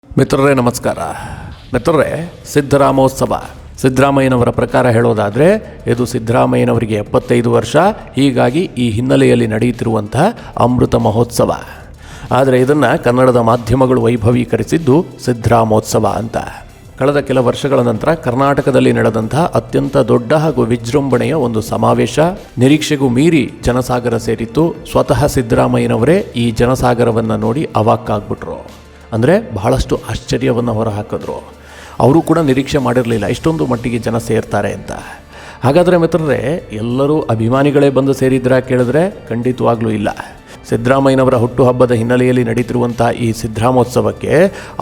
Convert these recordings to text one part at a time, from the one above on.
ಮಿತ್ರರೇ ನಮಸ್ಕಾರ. ಮಿತ್ರರೇ, ಸಿದ್ದರಾಮೋತ್ಸವ ಸಿದ್ದರಾಮಯ್ಯನವರ ಪ್ರಕಾರ ಹೇಳೋದಾದರೆ ಇದು ಸಿದ್ದರಾಮಯ್ಯನವರಿಗೆ 75 ವರ್ಷ. ಹೀಗಾಗಿ ಈ ಹಿನ್ನೆಲೆಯಲ್ಲಿ ನಡೆಯುತ್ತಿರುವಂತಹ ಅಮೃತ ಮಹೋತ್ಸವ. ಆದರೆ ಇದನ್ನು ಕನ್ನಡದ ಮಾಧ್ಯಮಗಳು ವೈಭವೀಕರಿಸಿದ್ದು ಸಿದ್ದರಾಮೋತ್ಸವ ಅಂತ. ಕಳೆದ ಕೆಲ ವರ್ಷಗಳ ನಂತರ ಕರ್ನಾಟಕದಲ್ಲಿ ನಡೆದಂತಹ ಅತ್ಯಂತ ದೊಡ್ಡ ಹಾಗೂ ವಿಜೃಂಭಣೆಯ ಒಂದು ಸಮಾವೇಶ ನಿರೀಕ್ಷೆಗೂ ಮೀರಿ ಜನಸಾಗರ ಸೇರಿತ್ತು. ಸ್ವತಃ ಸಿದ್ದರಾಮಯ್ಯನವರೇ ಈ ಜನಸಾಗರವನ್ನು ನೋಡಿ ಅವಾಕ್ಕಾಗ್ಬಿಟ್ರು. ಅಂದರೆ ಬಹಳಷ್ಟು ಆಶ್ಚರ್ಯವನ್ನು ಹೊರಹಾಕಿದ್ರು. ಅವರು ಕೂಡ ನಿರೀಕ್ಷೆ ಮಾಡಿರಲಿಲ್ಲ ಇಷ್ಟೊಂದು ಮಟ್ಟಿಗೆ ಜನ ಸೇರ್ತಾರೆ ಅಂತ. ಹಾಗಾದರೆ ಮಿತ್ರರೇ, ಎಲ್ಲರೂ ಅಭಿಮಾನಿಗಳೇ ಬಂದು ಸೇರಿದ್ರಾ ಕೇಳಿದ್ರೆ ಖಂಡಿತವಾಗ್ಲೂ ಇಲ್ಲ. ಸಿದ್ದರಾಮಯ್ಯನವರ ಹುಟ್ಟುಹಬ್ಬದ ಹಿನ್ನೆಲೆಯಲ್ಲಿ ನಡೀತಿರುವಂಥ ಈ ಸಿದ್ದರಾಮೋತ್ಸವಕ್ಕೆ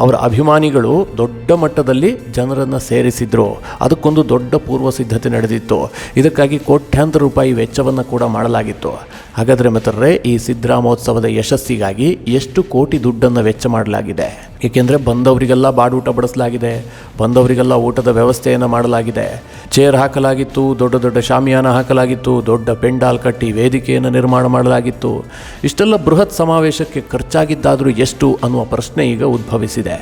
ಅವರ ಅಭಿಮಾನಿಗಳು ದೊಡ್ಡ ಮಟ್ಟದಲ್ಲಿ ಜನರನ್ನು ಸೇರಿಸಿದ್ರು. ಅದಕ್ಕೊಂದು ದೊಡ್ಡ ಪೂರ್ವ ಸಿದ್ಧತೆ ನಡೆದಿತ್ತು. ಇದಕ್ಕಾಗಿ ಕೋಟ್ಯಾಂತರ ರೂಪಾಯಿ ವೆಚ್ಚವನ್ನು ಕೂಡ ಮಾಡಲಾಗಿತ್ತು. ಹಾಗಾದರೆ ಮಿತ್ರರೇ, ಈ ಸಿದ್ದರಾಮೋತ್ಸವದ ಯಶಸ್ಸಿಗಾಗಿ ಎಷ್ಟು ಕೋಟಿ ದುಡ್ಡನ್ನು ವೆಚ್ಚ ಮಾಡಲಾಗಿದೆ? ಏಕೆಂದರೆ ಬಂದವರಿಗೆಲ್ಲ ಬಾಡೂಟ ಬಡಿಸಲಾಗಿದೆ, ಬಂದವರಿಗೆಲ್ಲ ಊಟದ ವ್ಯವಸ್ಥೆಯನ್ನು ಮಾಡಲಾಗಿದೆ, ಚೇರ್ ಹಾಕಲಾಗಿತ್ತು, ದೊಡ್ಡ ದೊಡ್ಡ ಶಾಮಿಯಾನ ಹಾಕಲಾಗಿತ್ತು, ದೊಡ್ಡ ಪೆಂಡಾಲ್ ಕಟ್ಟಿ ವೇದಿಕೆಯನ್ನು ನಿರ್ಮಾಣ ಮಾಡಲಾಗಿತ್ತು. ಇಷ್ಟೆಲ್ಲ ಬೃಹತ್ ಸಮಾವೇಶಕ್ಕೆ ಖರ್ಚಾಗಿದ್ದಾದರೂ ಎಷ್ಟು ಅನ್ನುವ ಪ್ರಶ್ನೆ ಈಗ ಉದ್ಭವಿಸಿದೆ.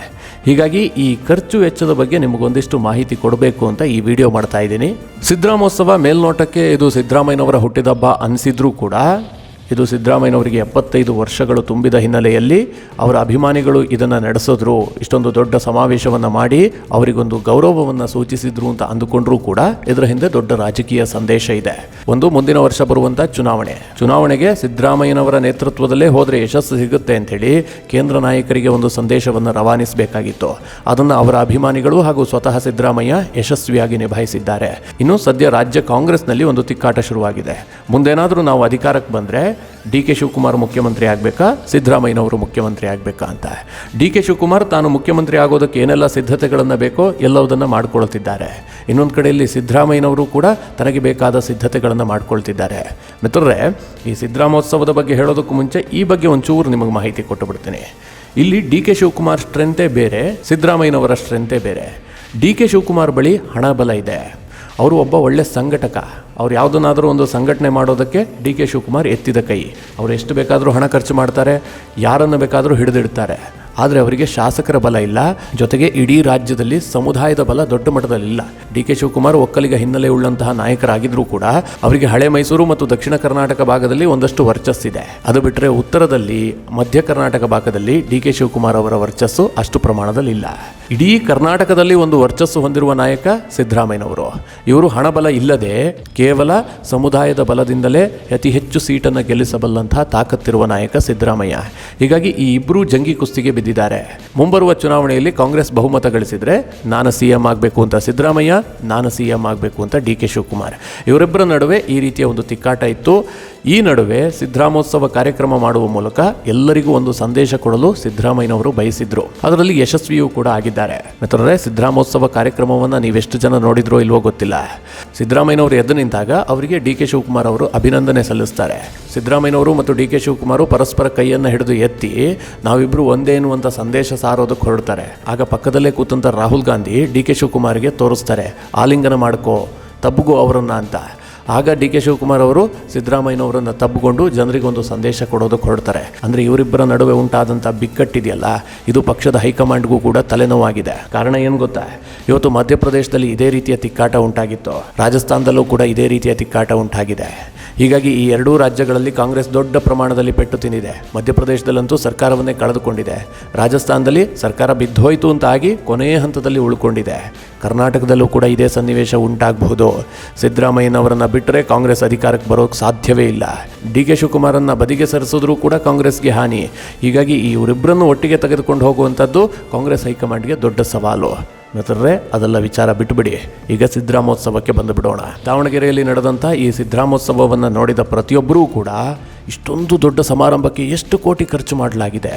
ಹೀಗಾಗಿ ಈ ಖರ್ಚು ವೆಚ್ಚದ ಬಗ್ಗೆ ನಿಮಗೊಂದಿಷ್ಟು ಮಾಹಿತಿ ಕೊಡಬೇಕು ಅಂತ ಈ ವಿಡಿಯೋ ಮಾಡ್ತಾ ಇದ್ದೀನಿ. ಸಿದ್ದರಾಮೋತ್ಸವ ಮೇಲ್ನೋಟಕ್ಕೆ ಇದು ಸಿದ್ದರಾಮಯ್ಯನವರ ಹುಟ್ಟಿದಬ್ಬ ಅನಿಸಿದ್ರೂ ಕೂಡ ಇದು ಸಿದ್ದರಾಮಯ್ಯನವರಿಗೆ 75 ವರ್ಷಗಳು ತುಂಬಿದ ಹಿನ್ನೆಲೆಯಲ್ಲಿ ಅವರ ಅಭಿಮಾನಿಗಳು ಇದನ್ನು ನಡೆಸಿದ್ರು. ಇಷ್ಟೊಂದು ದೊಡ್ಡ ಸಮಾವೇಶವನ್ನು ಮಾಡಿ ಅವರಿಗೊಂದು ಗೌರವವನ್ನು ಸೂಚಿಸಿದ್ರು ಅಂತ ಅಂದುಕೊಂಡ್ರೂ ಕೂಡ ಇದರ ಹಿಂದೆ ದೊಡ್ಡ ರಾಜಕೀಯ ಸಂದೇಶ ಇದೆ. ಒಂದು, ಮುಂದಿನ ವರ್ಷ ಬರುವಂಥ ಚುನಾವಣೆಗೆ ಸಿದ್ದರಾಮಯ್ಯನವರ ನೇತೃತ್ವದಲ್ಲೇ ಹೋದರೆ ಯಶಸ್ಸು ಸಿಗುತ್ತೆ ಅಂಥೇಳಿ ಕೇಂದ್ರ ನಾಯಕರಿಗೆ ಒಂದು ಸಂದೇಶವನ್ನು ರವಾನಿಸಬೇಕಾಗಿತ್ತು. ಅದನ್ನು ಅವರ ಅಭಿಮಾನಿಗಳು ಹಾಗೂ ಸ್ವತಃ ಸಿದ್ದರಾಮಯ್ಯ ಯಶಸ್ವಿಯಾಗಿ ನಿಭಾಯಿಸಿದ್ದಾರೆ. ಇನ್ನು ಸದ್ಯ ರಾಜ್ಯ ಕಾಂಗ್ರೆಸ್ನಲ್ಲಿ ಒಂದು ತಿಕ್ಕಾಟ ಶುರುವಾಗಿದೆ. ಮುಂದೇನಾದರೂ ನಾವು ಅಧಿಕಾರಕ್ಕೆ ಬಂದರೆ ಡಿ.ಕೆ. ಶಿವಕುಮಾರ್ ಮುಖ್ಯಮಂತ್ರಿ ಆಗಬೇಕಾ, ಸಿದ್ದರಾಮಯ್ಯನವರು ಮುಖ್ಯಮಂತ್ರಿ ಆಗಬೇಕಾ ಅಂತ. ಡಿ.ಕೆ. ಶಿವಕುಮಾರ್ ತಾನು ಮುಖ್ಯಮಂತ್ರಿ ಆಗೋದಕ್ಕೆ ಏನೆಲ್ಲ ಸಿದ್ಧತೆಗಳನ್ನು ಬೇಕೋ ಎಲ್ಲವುದನ್ನು ಮಾಡಿಕೊಳ್ತಿದ್ದಾರೆ. ಇನ್ನೊಂದು ಕಡೆಯಲ್ಲಿ ಸಿದ್ದರಾಮಯ್ಯನವರು ಕೂಡ ತನಗೆ ಬೇಕಾದ ಸಿದ್ಧತೆಗಳನ್ನು ಮಾಡಿಕೊಳ್ತಿದ್ದಾರೆ. ಮಿತ್ರರೇ, ಈ ಸಿದ್ದರಾಮೋತ್ಸವದ ಬಗ್ಗೆ ಹೇಳೋದಕ್ಕೂ ಮುಂಚೆ ಈ ಬಗ್ಗೆ ಒಂಚೂರು ನಿಮಗೆ ಮಾಹಿತಿ ಕೊಟ್ಟು ಬಿಡ್ತೀನಿ. ಇಲ್ಲಿ ಡಿ.ಕೆ. ಶಿವಕುಮಾರ್ ಸ್ಟ್ರೆಂತೇ ಬೇರೆ, ಸಿದ್ದರಾಮಯ್ಯನವರ ಸ್ಟ್ರೆಂತೇ ಬೇರೆ. ಡಿ.ಕೆ. ಶಿವಕುಮಾರ್ ಬಳಿ ಹಣ ಬಲ ಇದೆ. ಅವರು ಒಬ್ಬ ಒಳ್ಳೆ ಸಂಘಟಕ. ಅವ್ರು ಯಾವುದನ್ನಾದರೂ ಒಂದು ಸಂಘಟನೆ ಮಾಡೋದಕ್ಕೆ ಡಿ.ಕೆ. ಶಿವಕುಮಾರ್ ಎತ್ತಿದ ಕೈ. ಅವರು ಎಷ್ಟು ಬೇಕಾದರೂ ಹಣ ಖರ್ಚು ಮಾಡ್ತಾರೆ, ಯಾರನ್ನು ಬೇಕಾದರೂ ಹಿಡಿದಿಡ್ತಾರೆ. ಆದರೆ ಅವರಿಗೆ ಶಾಸಕರ ಬಲ ಇಲ್ಲ, ಜೊತೆಗೆ ಇಡೀ ರಾಜ್ಯದಲ್ಲಿ ಸಮುದಾಯದ ಬಲ ದೊಡ್ಡ ಮಟ್ಟದಲ್ಲಿಲ್ಲ. ಡಿ.ಕೆ. ಶಿವಕುಮಾರ್ ಒಕ್ಕಲಿಗ ಹಿನ್ನೆಲೆ ಉಳ್ಳಂತಹ ನಾಯಕರಾಗಿದ್ದರೂ ಕೂಡ ಅವರಿಗೆ ಹಳೆ ಮೈಸೂರು ಮತ್ತು ದಕ್ಷಿಣ ಕರ್ನಾಟಕ ಭಾಗದಲ್ಲಿ ಒಂದಷ್ಟು ವರ್ಚಸ್ಸಿದೆ. ಅದು ಬಿಟ್ಟರೆ ಉತ್ತರದಲ್ಲಿ, ಮಧ್ಯ ಕರ್ನಾಟಕ ಭಾಗದಲ್ಲಿ ಡಿ.ಕೆ. ಶಿವಕುಮಾರ್ ಅವರ ವರ್ಚಸ್ಸು ಅಷ್ಟು ಪ್ರಮಾಣದಲ್ಲಿ ಇಲ್ಲ. ಇಡೀ ಕರ್ನಾಟಕದಲ್ಲಿ ಒಂದು ವರ್ಚಸ್ಸು ಹೊಂದಿರುವ ನಾಯಕ ಸಿದ್ದರಾಮಯ್ಯನವರು. ಇವರು ಹಣಬಲ ಇಲ್ಲದೆ ಕೇವಲ ಸಮುದಾಯದ ಬಲದಿಂದಲೇ ಅತಿ ಹೆಚ್ಚು ಸೀಟನ್ನು ಗೆಲ್ಲಿಸಬಲ್ಲಂತಹ ತಾಕತ್ತಿರುವ ನಾಯಕ ಸಿದ್ದರಾಮಯ್ಯ. ಹೀಗಾಗಿ ಈ ಇಬ್ಬರೂ ಜಂಗಿ ಕುಸ್ತಿಗೆ ಬಿದ್ದಿದ್ದಾರೆ. ಮುಂಬರುವ ಚುನಾವಣೆಯಲ್ಲಿ ಕಾಂಗ್ರೆಸ್ ಬಹುಮತ ಗಳಿಸಿದರೆ ನಾನು ಸಿಎಂ ಆಗಬೇಕು ಅಂತ ಸಿದ್ದರಾಮಯ್ಯ, ನಾನು ಸಿಎಂ ಆಗಬೇಕು ಅಂತ ಡಿ.ಕೆ. ಶಿವಕುಮಾರ್. ಇವರಿಬ್ಬರ ನಡುವೆ ಈ ರೀತಿಯ ಒಂದು ತಿಕ್ಕಾಟ ಇತ್ತು. ಈ ನಡುವೆ ಸಿದ್ದರಾಮೋತ್ಸವ ಕಾರ್ಯಕ್ರಮ ಮಾಡುವ ಮೂಲಕ ಎಲ್ಲರಿಗೂ ಒಂದು ಸಂದೇಶ ಕೊಡಲು ಸಿದ್ದರಾಮಯ್ಯನವರು ಬಯಸಿದ್ರು. ಅದರಲ್ಲಿ ಯಶಸ್ವಿಯೂ ಕೂಡ ಆಗಿದ್ದಾರೆ. ಮಿತ್ರರೇ, ಸಿದ್ದರಾಮೋತ್ಸವ ಕಾರ್ಯಕ್ರಮವನ್ನು ನೀವೆಷ್ಟು ಜನ ನೋಡಿದ್ರೋ ಇಲ್ವೋ ಗೊತ್ತಿಲ್ಲ. ಸಿದ್ದರಾಮಯ್ಯನವರು ಎದ್ದು ನಿಂತಾಗ ಅವರಿಗೆ ಡಿ.ಕೆ. ಶಿವಕುಮಾರ್ ಅವರು ಅಭಿನಂದನೆ ಸಲ್ಲಿಸ್ತಾರೆ. ಸಿದ್ದರಾಮಯ್ಯನವರು ಮತ್ತು ಡಿ.ಕೆ. ಶಿವಕುಮಾರ್ ಪರಸ್ಪರ ಕೈಯನ್ನು ಹಿಡಿದು ಎತ್ತಿ ನಾವಿಬ್ಬರು ಒಂದೇ ಎನ್ನುವಂಥ ಸಂದೇಶ ಸಾರೋದಕ್ಕೆ ಹೊರಡ್ತಾರೆ. ಆಗ ಪಕ್ಕದಲ್ಲೇ ಕೂತಂಥ ರಾಹುಲ್ ಗಾಂಧಿ ಡಿ.ಕೆ. ಶಿವಕುಮಾರ್ಗೆ ತೋರಿಸ್ತಾರೆ, ಆಲಿಂಗನ ಮಾಡ್ಕೋ, ತಬ್ಬುಗೋ ಅವರನ್ನು ಅಂತ. ಆಗ ಡಿ.ಕೆ. ಶಿವಕುಮಾರ್ ಅವರು ಸಿದ್ದರಾಮಯ್ಯನವರನ್ನು ತಬ್ಬಿಕೊಂಡು ಜನರಿಗೊಂದು ಸಂದೇಶ ಕೊಡೋದಕ್ಕೆ ಹೊರಡ್ತಾರೆ. ಅಂದರೆ ಇವರಿಬ್ಬರ ನಡುವೆ ಉಂಟಾದಂಥ ಬಿಕ್ಕಟ್ಟಿದೆಯಲ್ಲ, ಇದು ಪಕ್ಷದ ಹೈಕಮಾಂಡ್ಗೂ ಕೂಡ ತಲೆನೋವಾಗಿದೆ. ಕಾರಣ ಏನು ಗೊತ್ತಾ? ಇವತ್ತು ಮಧ್ಯಪ್ರದೇಶದಲ್ಲಿ ಇದೇ ರೀತಿಯ ತಿಕ್ಕಾಟ ಉಂಟಾಗಿತ್ತು, ರಾಜಸ್ಥಾನದಲ್ಲೂ ಕೂಡ ಇದೇ ರೀತಿಯ ತಿಕ್ಕಾಟ ಉಂಟಾಗಿದೆ. ಹೀಗಾಗಿ ಈ ಎರಡೂ ರಾಜ್ಯಗಳಲ್ಲಿ ಕಾಂಗ್ರೆಸ್ ದೊಡ್ಡ ಪ್ರಮಾಣದಲ್ಲಿ ಪೆಟ್ಟು ತಿಂದಿದೆ. ಮಧ್ಯಪ್ರದೇಶದಲ್ಲಂತೂ ಸರ್ಕಾರವನ್ನೇ ಕಳೆದುಕೊಂಡಿದೆ. ರಾಜಸ್ಥಾನದಲ್ಲಿ ಸರ್ಕಾರ ಬಿದ್ದೋಯ್ತು ಅಂತ ಆಗಿ ಕೊನೆಯ ಹಂತದಲ್ಲಿ ಉಳ್ಕೊಂಡಿದೆ. ಕರ್ನಾಟಕದಲ್ಲೂ ಕೂಡ ಇದೇ ಸನ್ನಿವೇಶ ಉಂಟಾಗಬಹುದು. ಸಿದ್ದರಾಮಯ್ಯನವರನ್ನು ಬಿಟ್ಟರೆ ಕಾಂಗ್ರೆಸ್ ಅಧಿಕಾರಕ್ಕೆ ಬರೋಕ್ಕೆ ಸಾಧ್ಯವೇ ಇಲ್ಲ. ಡಿ.ಕೆ. ಶಿವಕುಮಾರನ್ನು ಬದಿಗೆ ಸರಿಸಿದ್ರೂ ಕೂಡ ಕಾಂಗ್ರೆಸ್ಗೆ ಹಾನಿ. ಹೀಗಾಗಿ ಈ ಇವರಿಬ್ಬರನ್ನು ಒಟ್ಟಿಗೆ ತೆಗೆದುಕೊಂಡು ಹೋಗುವಂಥದ್ದು ಕಾಂಗ್ರೆಸ್ ಹೈಕಮಾಂಡ್ಗೆ ದೊಡ್ಡ ಸವಾಲು. ಮಿತ್ರರೇ, ಅದೆಲ್ಲ ವಿಚಾರ ಬಿಟ್ಟುಬಿಡಿ, ಈಗ ಸಿದ್ದರಾಮೋತ್ಸವಕ್ಕೆ ಬಂದು ಬಿಡೋಣ. ದಾವಣಗೆರೆಯಲ್ಲಿ ನಡೆದಂಥ ಈ ಸಿದ್ದರಾಮೋತ್ಸವವನ್ನು ನೋಡಿದ ಪ್ರತಿಯೊಬ್ಬರೂ ಕೂಡ ಇಷ್ಟೊಂದು ದೊಡ್ಡ ಸಮಾರಂಭಕ್ಕೆ ಎಷ್ಟು ಕೋಟಿ ಖರ್ಚು ಮಾಡಲಾಗಿದೆ,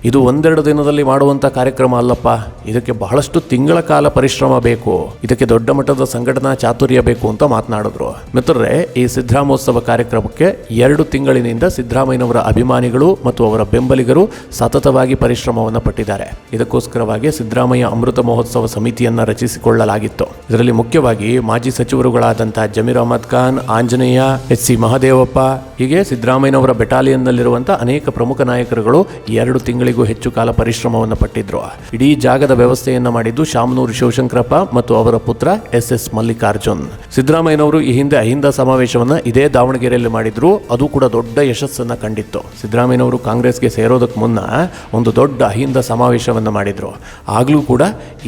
ಇದು ಒಂದೆರಡು ದಿನದಲ್ಲಿ ಮಾಡುವಂಥ ಕಾರ್ಯಕ್ರಮ ಅಲ್ಲಪ್ಪ, ಇದಕ್ಕೆ ಬಹಳಷ್ಟು ತಿಂಗಳ ಕಾಲ ಪರಿಶ್ರಮ ಬೇಕು, ಇದಕ್ಕೆ ದೊಡ್ಡ ಮಟ್ಟದ ಸಂಘಟನಾ ಚಾತುರ್ಯ ಬೇಕು ಅಂತ ಮಾತನಾಡಿದ್ರು. ಮಿತ್ರರೇ, ಈ ಸಿದ್ದರಾಮೋತ್ಸವ ಕಾರ್ಯಕ್ರಮಕ್ಕೆ 2 ತಿಂಗಳಿನಿಂದ ಸಿದ್ದರಾಮಯ್ಯನವರ ಅಭಿಮಾನಿಗಳು ಮತ್ತು ಅವರ ಬೆಂಬಲಿಗರು ಸತತವಾಗಿ ಪರಿಶ್ರಮವನ್ನು ಪಟ್ಟಿದ್ದಾರೆ. ಇದಕ್ಕೋಸ್ಕರವಾಗಿ ಸಿದ್ದರಾಮಯ್ಯ ಅಮೃತ ಮಹೋತ್ಸವ ಸಮಿತಿಯನ್ನು ರಚಿಸಿಕೊಳ್ಳಲಾಗಿತ್ತು. ಇದರಲ್ಲಿ ಮುಖ್ಯವಾಗಿ ಮಾಜಿ ಸಚಿವರುಗಳಾದಂತಹ ಜಮೀರ್ ಅಹಮದ್ ಖಾನ್, ಆಂಜನೇಯ, ಎಚ್ ಸಿ ಮಹದೇವಪ್ಪ ಹೀಗೆ ಸಿದ್ದರಾಮಯ್ಯನವರ ಬೆಟಾಲಿಯನ್ನಲ್ಲಿರುವಂತಹ ಅನೇಕ ಪ್ರಮುಖ ನಾಯಕರುಗಳು 2 ತಿಂಗಳಿಗೂ ಹೆಚ್ಚು ಕಾಲ ಪರಿಶ್ರಮವನ್ನು ಪಟ್ಟಿದ್ರು. ಇಡೀ ಜಾಗದ ವ್ಯವಸ್ಥೆಯನ್ನ ಮಾಡಿದ್ದು ಶಾಮನೂರು ಶಿವಶಂಕರಪ್ಪ ಮತ್ತು ಅವರ ಪುತ್ರ SS ಮಲ್ಲಿಕಾರ್ಜುನ್. ಸಿದ್ದರಾಮಯ್ಯನವರು ಈ ಹಿಂದೆ ಅಹಿಂದ ಸಮಾವೇಶವನ್ನ ಇದೇ ದಾವಣಗೆರೆಯಲ್ಲಿ ಮಾಡಿದ್ರು. ಅದು ಕೂಡ ದೊಡ್ಡ ಯಶಸ್ಸನ್ನ ಕಂಡಿತ್ತು. ಸಿದ್ದರಾಮಯ್ಯನವರು ಕಾಂಗ್ರೆಸ್ಗೆ ಸೇರೋದಕ್ಕೆ ಮುನ್ನ ಒಂದು ದೊಡ್ಡ ಅಹಿಂದ ಸಮಾವೇಶವನ್ನ ಮಾಡಿದ್ರು. ಆಗ್ಲೂ ಕೂಡ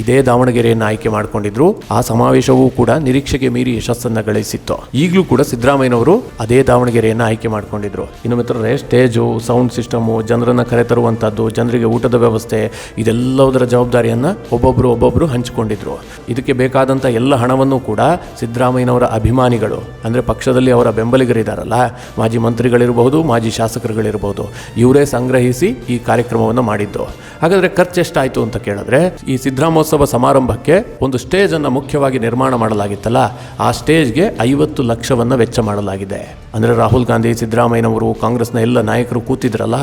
ಇದೇ ದಾವಣಗೆರೆಯನ್ನು ಆಯ್ಕೆ ಮಾಡಿಕೊಂಡಿದ್ರು. ಆ ಸಮಾವೇಶವೂ ಕೂಡ ನಿರೀಕ್ಷೆಗೆ ಮೀರಿ ಯಶಸ್ಸನ್ನ ಗಳಿಸಿತ್ತು. ಈಗಲೂ ಕೂಡ ಸಿದ್ದರಾಮಯ್ಯನವರು ಅದೇ ದಾವಣಗೆರೆಯನ್ನು ಆಯ್ಕೆ ಮಾಡಿಕೊಂಡಿದ್ರು. ಇನ್ನು ಮಿತ್ರರೇ, ಸ್ಟೇಜು, ಸೌಂಡ್ ಸಿಸ್ಟಮು, ಜನರನ್ನ ಕರೆತರುವಂತದ್ದು, ಜನರಿಗೆ ಊಟದ ವ್ಯವಸ್ಥೆ, ಇದೆಲ್ಲದರ ಜವಾಬ್ದಾರಿಯನ್ನ ಒಬ್ಬೊಬ್ರು ಹಂಚಿಕೊಂಡಿದ್ರು. ಇದಕ್ಕೆ ಬೇಕಾದಂತ ಎಲ್ಲ ಹಣವನ್ನು ಕೂಡ ಸಿದ್ದರಾಮಯ್ಯನವರ ಅಭಿಮಾನಿಗಳು, ಅಂದ್ರೆ ಪಕ್ಷದಲ್ಲಿ ಅವರ ಬೆಂಬಲಿಗರಿದ್ದಾರಲ್ಲ, ಮಾಜಿ ಮಂತ್ರಿಗಳಿರಬಹುದು, ಮಾಜಿ ಶಾಸಕರುಗಳಿರಬಹುದು, ಇವರೇ ಸಂಗ್ರಹಿಸಿ ಈ ಕಾರ್ಯಕ್ರಮವನ್ನು ಮಾಡಿದ್ದು. ಹಾಗಾದ್ರೆ ಖರ್ಚು ಎಷ್ಟಾಯ್ತು ಅಂತ ಕೇಳಿದ್ರೆ, ಈ ಸಿದ್ದರಾಮೋತ್ಸವ ಸಮಾರಂಭಕ್ಕೆ ಒಂದು ಸ್ಟೇಜ್ ಅನ್ನು ಮುಖ್ಯವಾಗಿ ನಿರ್ಮಾಣ ಮಾಡಲಾಗಿತ್ತಲ್ಲ, ಆ ಸ್ಟೇಜ್ಗೆ 50 ಲಕ್ಷವನ್ನ ವೆಚ್ಚ ಮಾಡಲಾಗಿದೆ. ಅಂದ್ರೆ ರಾಹುಲ್ ಗಾಂಧಿ, ಸಿದ್ದರಾಮಯ್ಯನವರು, ಕಾಂಗ್ರೆಸ್ನ ಎಲ್ಲ ನಾಯಕರು ಕೂತಿದ್ರಲ್ಲ,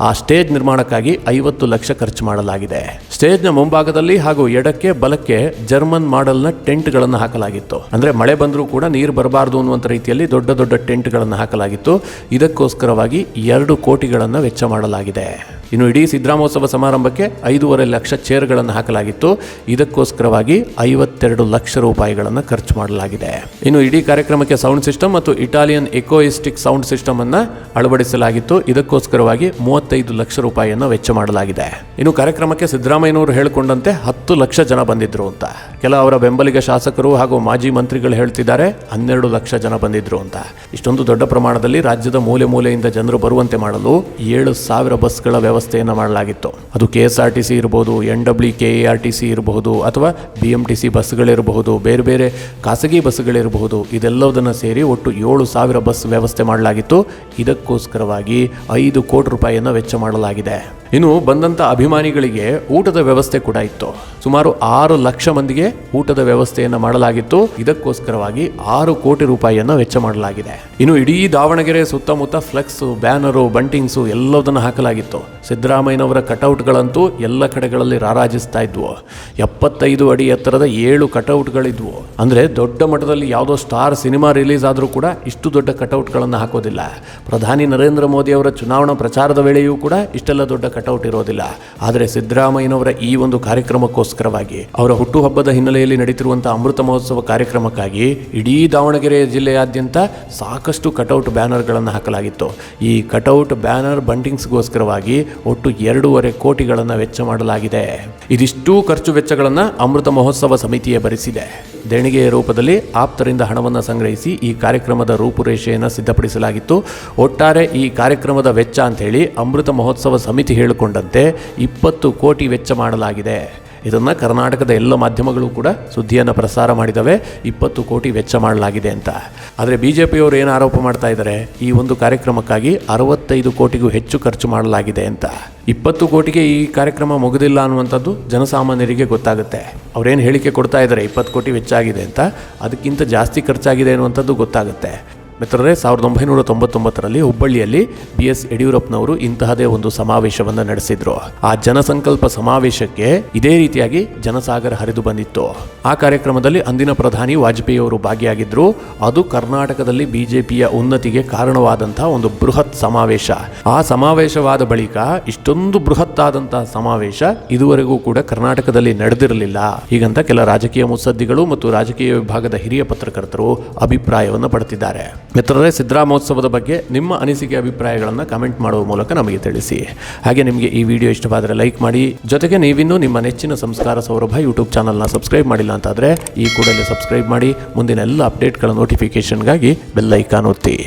ಆ ಸ್ಟೇಜ್ ನಿರ್ಮಾಣಕ್ಕಾಗಿ 50 ಲಕ್ಷ ಖರ್ಚು ಮಾಡಲಾಗಿದೆ. ಸ್ಟೇಜ್ನ ಮುಂಭಾಗದಲ್ಲಿ ಹಾಗೂ ಎಡಕ್ಕೆ ಬಲಕ್ಕೆ ಜರ್ಮನ್ ಮಾಡೆಲ್ನ ಟೆಂಟ್ಗಳನ್ನು ಹಾಕಲಾಗಿತ್ತು. ಅಂದ್ರೆ ಮಳೆ ಬಂದರೂ ಕೂಡ ನೀರು ಬರಬಾರದು ಅನ್ನುವಂಥ ರೀತಿಯಲ್ಲಿ ದೊಡ್ಡ ದೊಡ್ಡ ಟೆಂಟ್ಗಳನ್ನು ಹಾಕಲಾಗಿತ್ತು. ಇದಕ್ಕೋಸ್ಕರವಾಗಿ 2 ಕೋಟಿಗಳನ್ನು ವೆಚ್ಚ ಮಾಡಲಾಗಿದೆ. ಇನ್ನು ಇಡೀ ಸಿದ್ದರಾಮೋತ್ಸವ ಸಮಾರಂಭಕ್ಕೆ 5.5 ಲಕ್ಷ ಚೇರ್ಗಳನ್ನು ಹಾಕಲಾಗಿತ್ತು. ಇದಕ್ಕೋಸ್ಕರವಾಗಿ 52 ಲಕ್ಷ ರೂಪಾಯಿಗಳನ್ನು ಖರ್ಚು ಮಾಡಲಾಗಿದೆ. ಇನ್ನು ಇಡೀ ಕಾರ್ಯಕ್ರಮಕ್ಕೆ ಸೌಂಡ್ ಸಿಸ್ಟಮ್ ಮತ್ತು ಇಟಾಲಿಯನ್ ಎಕೋಯಿಸ್ಟಿಕ್ ಸೌಂಡ್ ಸಿಸ್ಟಮ್ ಅನ್ನ ಅಳವಡಿಸಲಾಗಿತ್ತು. ಇದಕ್ಕೋಸ್ಕರವಾಗಿ 35 ಲಕ್ಷ ರೂಪಾಯಿಯನ್ನು ವೆಚ್ಚ ಮಾಡಲಾಗಿದೆ. ಇನ್ನು ಕಾರ್ಯಕ್ರಮಕ್ಕೆ ಸಿದ್ದರಾಮಯ್ಯನವರು ಹೇಳಿಕೊಂಡಂತೆ 10 ಲಕ್ಷ ಜನ ಬಂದಿದ್ರು ಅಂತ. ಕೆಲ ಅವರ ಬೆಂಬಲಿಗ ಶಾಸಕರು ಹಾಗೂ ಮಾಜಿ ಮಂತ್ರಿಗಳು ಹೇಳ್ತಿದ್ದಾರೆ 12 ಲಕ್ಷ ಜನ ಬಂದಿದ್ರು ಅಂತ. ಇಷ್ಟೊಂದು ದೊಡ್ಡ ಪ್ರಮಾಣದಲ್ಲಿ ರಾಜ್ಯದ ಮೂಲೆ ಮೂಲೆಯಿಂದ ಜನರು ಬರುವಂತೆ ಮಾಡಲು 7,000 ಬಸ್ಗಳ ವ್ಯವಸ್ಥೆಯನ್ನು ಮಾಡಲಾಗಿತ್ತು. ಅದು KSRTC ಇರಬಹುದು, NWKARTC ಇರಬಹುದು, ಅಥವಾ BMTC ಬಸ್ಗಳಿರಬಹುದು, ಬೇರೆ ಬೇರೆ ಖಾಸಗಿ ಬಸ್ಗಳಿರಬಹುದು. ಇದೆಲ್ಲದನ್ನು ಸೇರಿ ಒಟ್ಟು 7,000 ಬಸ್ ವ್ಯವಸ್ಥೆ ಮಾಡಲಾಗಿತ್ತು. ಇದಕ್ಕೋಸ್ಕರವಾಗಿ 5 ಕೋಟಿ ರೂಪಾಯಿಯನ್ನು ವೆಚ್ಚ ಮಾಡಲಾಗಿದೆ. ಇನ್ನು ಬಂದಂಥ ಅಭಿಮಾನಿಗಳಿಗೆ ಊಟದ ವ್ಯವಸ್ಥೆ ಕೂಡ ಇತ್ತು. ಸುಮಾರು 6 ಲಕ್ಷ ಮಂದಿಗೆ ಊಟದ ವ್ಯವಸ್ಥೆಯನ್ನು ಮಾಡಲಾಗಿತ್ತು. ಇದಕ್ಕೋಸ್ಕರವಾಗಿ 6 ಕೋಟಿ ರೂಪಾಯಿಯನ್ನು ವೆಚ್ಚ ಮಾಡಲಾಗಿದೆ. ಇನ್ನು ಇಡೀ ದಾವಣಗೆರೆ ಸುತ್ತಮುತ್ತ ಫ್ಲೆಕ್ಸ್, ಬ್ಯಾನರು, ಬಂಟಿಂಗ್ಸು ಎಲ್ಲದನ್ನು ಹಾಕಲಾಗಿತ್ತು. ಸಿದ್ದರಾಮಯ್ಯನವರ ಕಟೌಟ್ಗಳಂತೂ ಎಲ್ಲ ಕಡೆಗಳಲ್ಲಿ ರಾರಾಜಿಸ್ತಾ ಇದ್ವು. 75 ಅಡಿ ಎತ್ತರದ 7 ಕಟೌಟ್ಗಳಿದ್ವು. ಅಂದರೆ ದೊಡ್ಡ ಮಟ್ಟದಲ್ಲಿ ಯಾವುದೋ ಸ್ಟಾರ್ ಸಿನಿಮಾ ರಿಲೀಸ್ ಆದರೂ ಕೂಡ ಇಷ್ಟು ದೊಡ್ಡ ಕಟೌಟ್ಗಳನ್ನು ಹಾಕೋದಿಲ್ಲ. ಪ್ರಧಾನಿ ನರೇಂದ್ರ ಮೋದಿ ಅವರ ಚುನಾವಣಾ ಪ್ರಚಾರದ ವೇಳೆಯೂ ಕೂಡ ಇಷ್ಟೆಲ್ಲ ದೊಡ್ಡ ಕಟೌಟ್ ಇರೋದಿಲ್ಲ. ಆದರೆ ಸಿದ್ದರಾಮಯ್ಯನವರ ಈ ಒಂದು ಕಾರ್ಯಕ್ರಮಕ್ಕೋಸ್ಕರವಾಗಿ, ಅವರ ಹುಟ್ಟುಹಬ್ಬದ ಹಿನ್ನೆಲೆಯಲ್ಲಿ ನಡೀತಿರುವಂತಹ ಅಮೃತ ಮಹೋತ್ಸವ ಕಾರ್ಯಕ್ರಮಕ್ಕಾಗಿ ಇಡೀ ದಾವಣಗೆರೆ ಜಿಲ್ಲೆಯಾದ್ಯಂತ ಸಾಕಷ್ಟು ಕಟೌಟ್ ಬ್ಯಾನರ್ಗಳನ್ನು ಹಾಕಲಾಗಿತ್ತು. ಈ ಕಟೌಟ್, ಬ್ಯಾನರ್, ಬಂಟಿಂಗ್ಸ್ಗೋಸ್ಕರವಾಗಿ ಒಟ್ಟು 2.5 ಕೋಟಿಗಳನ್ನು ವೆಚ್ಚ ಮಾಡಲಾಗಿದೆ. ಇದಿಷ್ಟು ಖರ್ಚು ವೆಚ್ಚಗಳನ್ನು ಅಮೃತ ಮಹೋತ್ಸವ ಸಮಿತಿಯೇ ಭರಿಸಿದೆ. ದೇಣಿಗೆಯ ರೂಪದಲ್ಲಿ ಆಪ್ತರಿಂದ ಹಣವನ್ನು ಸಂಗ್ರಹಿಸಿ ಈ ಕಾರ್ಯಕ್ರಮದ ರೂಪುರೇಷೆಯನ್ನು ಸಿದ್ಧಪಡಿಸಲಾಗಿತ್ತು. ಒಟ್ಟಾರೆ ಈ ಕಾರ್ಯಕ್ರಮದ ವೆಚ್ಚ ಅಂತ ಹೇಳಿ ಅಮೃತ ಮಹೋತ್ಸವ ಸಮಿತಿ ಹೇಳಿಕೊಂಡಂತೆ 20 ಕೋಟಿ ವೆಚ್ಚ ಮಾಡಲಾಗಿದೆ. ಇದನ್ನು ಕರ್ನಾಟಕದ ಎಲ್ಲ ಮಾಧ್ಯಮಗಳು ಕೂಡ ಸುದ್ದಿಯನ್ನು ಪ್ರಸಾರ ಮಾಡಿದವೆ, 20 ಕೋಟಿ ವೆಚ್ಚ ಮಾಡಲಾಗಿದೆ ಅಂತ. ಆದರೆ BJPಯವರು ಏನು ಆರೋಪ ಮಾಡ್ತಾ ಇದ್ದಾರೆ, ಈ ಒಂದು ಕಾರ್ಯಕ್ರಮಕ್ಕಾಗಿ 65 ಕೋಟಿಗೂ ಹೆಚ್ಚು ಖರ್ಚು ಮಾಡಲಾಗಿದೆ ಅಂತ. 20 ಕೋಟಿಗೆ ಈ ಕಾರ್ಯಕ್ರಮ ಮುಗಿದಿಲ್ಲ ಅನ್ನುವಂಥದ್ದು ಜನಸಾಮಾನ್ಯರಿಗೆ ಗೊತ್ತಾಗುತ್ತೆ. ಅವರೇನು ಹೇಳಿಕೆ ಕೊಡ್ತಾ ಇದ್ದಾರೆ 20 ಕೋಟಿ ವೆಚ್ಚ ಆಗಿದೆ ಅಂತ, ಅದಕ್ಕಿಂತ ಜಾಸ್ತಿ ಖರ್ಚಾಗಿದೆ ಅನ್ನುವಂಥದ್ದು ಗೊತ್ತಾಗುತ್ತೆ. ಮಿತ್ರರೇ, 1999ರಲ್ಲಿ ಹುಬ್ಬಳ್ಳಿಯಲ್ಲಿ BS ಯಡಿಯೂರಪ್ಪನವರು ಇಂತಹದೇ ಒಂದು ಸಮಾವೇಶವನ್ನು ನಡೆಸಿದ್ರು. ಆ ಜನಸಂಕಲ್ಪ ಸಮಾವೇಶಕ್ಕೆ ಇದೇ ರೀತಿಯಾಗಿ ಜನಸಾಗರ ಹರಿದು ಬಂದಿತ್ತು. ಆ ಕಾರ್ಯಕ್ರಮದಲ್ಲಿ ಅಂದಿನ ಪ್ರಧಾನಿ ವಾಜಪೇಯಿ ಅವರು ಭಾಗಿಯಾಗಿದ್ರು. ಅದು ಕರ್ನಾಟಕದಲ್ಲಿ BJPಯ ಉನ್ನತಿಗೆ ಕಾರಣವಾದಂತಹ ಒಂದು ಬೃಹತ್ ಸಮಾವೇಶ. ಆ ಸಮಾವೇಶವಾದ ಬಳಿಕ ಇಷ್ಟೊಂದು ಬೃಹತ್ ಆದಂತಹ ಸಮಾವೇಶ ಇದುವರೆಗೂ ಕೂಡ ಕರ್ನಾಟಕದಲ್ಲಿ ನಡೆದಿರಲಿಲ್ಲ. ಹೀಗಂತ ಕೆಲ ರಾಜಕೀಯ ಮುತ್ಸದ್ದಿಗಳು ಮತ್ತು ರಾಜಕೀಯ ವಿಭಾಗದ ಹಿರಿಯ ಪತ್ರಕರ್ತರು ಅಭಿಪ್ರಾಯವನ್ನು ಪಡೆದಿದ್ದಾರೆ. ಮಿತ್ರರೇ, ಸಿದ್ದರಾಮೋತ್ಸವದ ಬಗ್ಗೆ ನಿಮ್ಮ ಅನಿಸಿಕೆ, ಅಭಿಪ್ರಾಯಗಳನ್ನು ಕಮೆಂಟ್ ಮಾಡುವ ಮೂಲಕ ನಮಗೆ ತಿಳಿಸಿ. ಹಾಗೆ ನಿಮಗೆ ಈ ವಿಡಿಯೋ ಇಷ್ಟವಾದರೆ ಲೈಕ್ ಮಾಡಿ. ಜೊತೆಗೆ ನೀವಿನ್ನೂ ನಿಮ್ಮ ನೆಚ್ಚಿನ ಸಂಸ್ಕಾರ ಸೌರಭ ಯೂಟ್ಯೂಬ್ ಚಾನಲ್ನ ಸಬ್ಸ್ಕ್ರೈಬ್ ಮಾಡಿಲ್ಲ ಅಂತಾದರೆ ಈ ಕೂಡಲೇ ಸಬ್ಸ್ಕ್ರೈಬ್ ಮಾಡಿ. ಮುಂದಿನ ಎಲ್ಲ ಅಪ್ಡೇಟ್ಗಳ ನೋಟಿಫಿಕೇಷನ್ಗಾಗಿ ಬೆಲ್ ಐಕಾನ್ ಒತ್ತಿ.